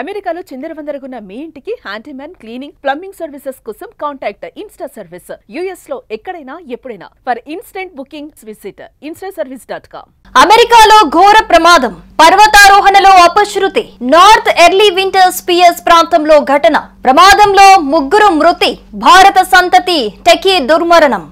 అమెరికాలో చిందరవందరగున్న మీ ఇంటికి handyman cleaning plumbing services కోసం కాంటాక్ట్ ఇన్స్టా సర్వీస్. యుఎస్ లో ఎక్కడైనా ఎప్పుడైనా for instant booking visit instaservice.com. అమెరికాలో ఘోర ప్రమాదం, పర్వతారోహణలో అపశృతి. నార్త్ ఎర్లీ వింటర్స్ పిఎస్ ప్రాంతంలో ఘటన, ప్రమాదంలో 3 మృతి. భారత సంతతి టెకీ దుర్మరణం.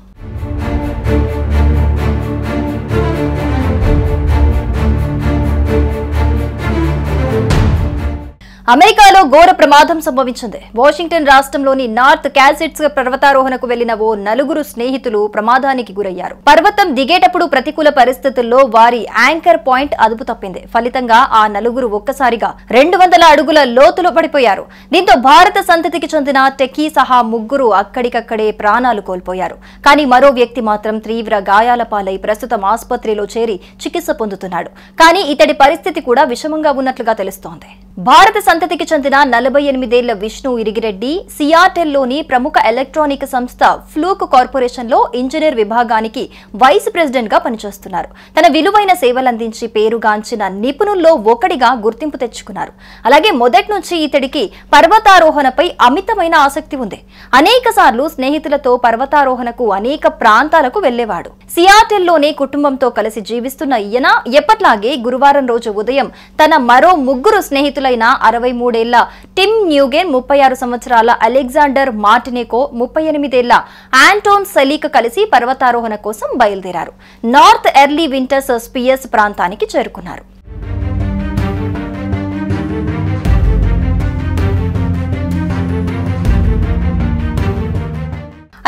అమెరికాలో ఘోర ప్రమాదం సంభవించింది. వాషింగ్టన్ రాష్ట్రంలోని నార్త్ క్యాసిట్స్ పర్వతారోహణకు వెళ్లిన ఓ 4 స్నేహితులు ప్రమాదానికి గురయ్యారు. పర్వతం దిగేటప్పుడు ప్రతికూల పరిస్థితుల్లో వారి యాంకర్ పాయింట్ అదుపు తప్పింది. ఫలితంగా ఆ 4 ఒక్కసారిగా 200 అడుగుల లోతులో పడిపోయారు. దీంతో భారత సంతతికి చెందిన టెకీ సహా 3 అక్కడికక్కడే ప్రాణాలు కోల్పోయారు. కానీ మరో వ్యక్తి మాత్రం తీవ్ర గాయాల పాలై ప్రస్తుతం ఆసుపత్రిలో చేరి చికిత్స పొందుతున్నాడు. కానీ ఇతడి పరిస్థితి కూడా విషమంగా ఉన్నట్లుగా తెలుస్తోంది. భారత సంతతికి చెందిన 48 ఏళ్ల విష్ణు ఇరిగిరెడ్డి సియాటెల్లోని ప్రముఖ ఎలక్ట్రానిక్ సంస్థ ఫ్లూక్ కార్పొరేషన్ లో ఇంజనీర్ విభాగానికి వైస్ ప్రెసిడెంట్ గా పనిచేస్తున్నారు. తన విలువైన సేవలందించి పేరుగాంచిన నిపుణుల్లో ఒకడిగా గుర్తింపు తెచ్చుకున్నారు. అలాగే మొదటి నుంచి ఇతడికి పర్వతారోహణపై అమితమైన ఆసక్తి ఉంది. అనేక సార్లు స్నేహితులతో పర్వతారోహణకు అనేక ప్రాంతాలకు వెళ్లేవాడు. సియాటెల్లోనే కుటుంబంతో కలిసి జీవిస్తున్న ఈయన ఎప్పట్లాగే గురువారం రోజు ఉదయం తన మరో 3 స్నేహితులైన 63 ఏళ్ల టిమ్ న్యూగెన్, 36 సంవత్సరాల అలెగ్జాండర్ మార్టినేకో, 38 ఏళ్ల ఆంటోన్ సెలీక్ కలిసి పర్వతారోహణ కోసం బయలుదేరారు. నార్త్ ఎర్లీ వింటర్స్ పిఎస్ ప్రాంతానికి చేరుకున్నారు.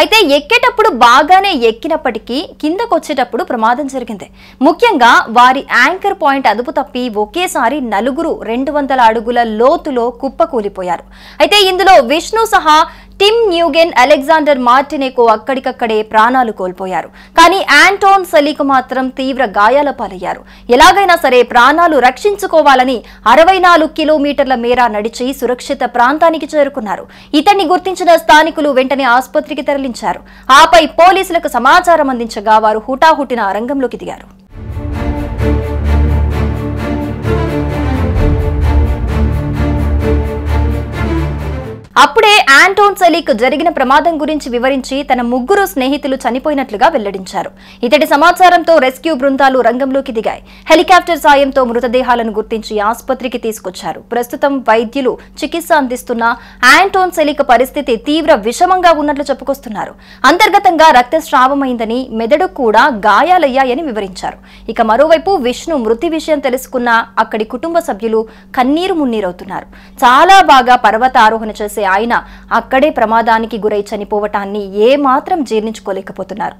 అయితే ఎక్కేటప్పుడు బాగానే ఎక్కినప్పటికీ కిందకొచ్చేటప్పుడు ప్రమాదం జరిగింది. ముఖ్యంగా వారి యాంకర్ పాయింట్ అదుపు తప్పి ఒకేసారి 4 200 అడుగుల లోతులో కుప్పకూలిపోయారు. అయితే ఇందులో విష్ణు సహా టిమ్ న్యూగెన్, అలెగ్జాండర్ మార్టినేకో అక్కడికక్కడే ప్రాణాలు కోల్పోయారు. కానీ ఆంటోన్ సెలీక్ మాత్రం తీవ్ర గాయాల పాలయ్యారు. ఎలాగైనా సరే ప్రాణాలు రక్షించుకోవాలని 64 కిలోమీటర్ల మేర నడిచి సురక్షిత ప్రాంతానికి చేరుకున్నారు. ఇతన్ని గుర్తించిన స్థానికులు వెంటనే ఆసుపత్రికి తరలించారు. ఆపై పోలీసులకు సమాచారం అందించగా వారు హుటాహుటిన రంగంలోకి దిగారు. అప్పుడే ఆంటోన్ సెలీక్ జరిగిన ప్రమాదం గురించి వివరించి తన 3 స్నేహితులు చనిపోయినట్లుగా వెల్లడించారు. ఇతడి సమాచారంతో రెస్క్యూ బృందాలు రంగంలోకి దిగాయి. హెలికాప్టర్ సాయంతో మృతదేహాలను గుర్తించి ఆసుపత్రికి తీసుకొచ్చారు. ప్రస్తుతం వైద్యులు చికిత్స అందిస్తున్న ఆంటోన్ సెలీక్ పరిస్థితి తీవ్ర విషమంగా ఉన్నట్లు చెప్పుకొస్తున్నారు. అంతర్గతంగా రక్తస్రావమైందని, మెదడు కూడా గాయాలయ్యాయని వివరించారు. ఇక మరోవైపు విష్ణు మృతి విషయం తెలుసుకున్న అక్కడి కుటుంబ సభ్యులు కన్నీరు మున్నీరవుతున్నారు. చాలా బాగా పర్వతారోహణ చేసే ఆయన అక్కడే ప్రమాదానికి గురై చనిపోవటాన్ని ఏమాత్రం జీర్ణించుకోలేకపోతున్నారు.